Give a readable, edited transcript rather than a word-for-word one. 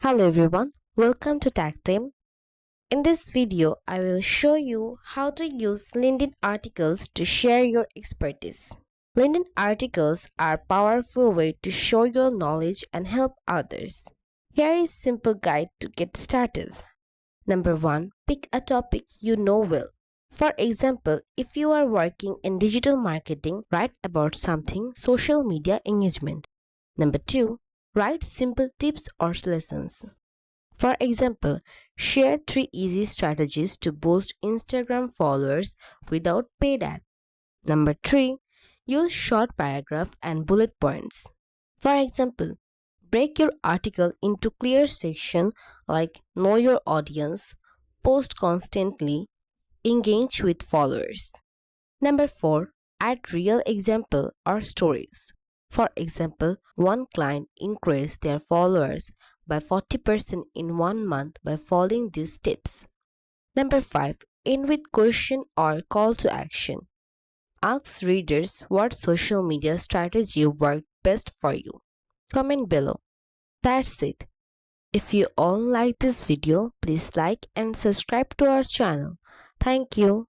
Hello everyone, welcome to Tactim. In this video, I will show you how to use LinkedIn articles to share your expertise. LinkedIn articles are a powerful way to show your knowledge and help others. Here is a simple guide to get started. Number 1. Pick a topic you know well. For example, if you are working in digital marketing, write about something social media engagement. Number 2. Write simple tips or lessons. For example, share 3 easy strategies to boost Instagram followers without paid ad. Number 3. Use short paragraph and bullet points. For example, break your article into clear sections like know your audience, post constantly, engage with followers. Number 4. Add real example or stories. For example, one client increased their followers by 40% in 1 month by following these tips. Number 5. End with question or call to action. Ask readers what social media strategy worked best for you. Comment below. That's it. If you all like this video, please like and subscribe to our channel. Thank you.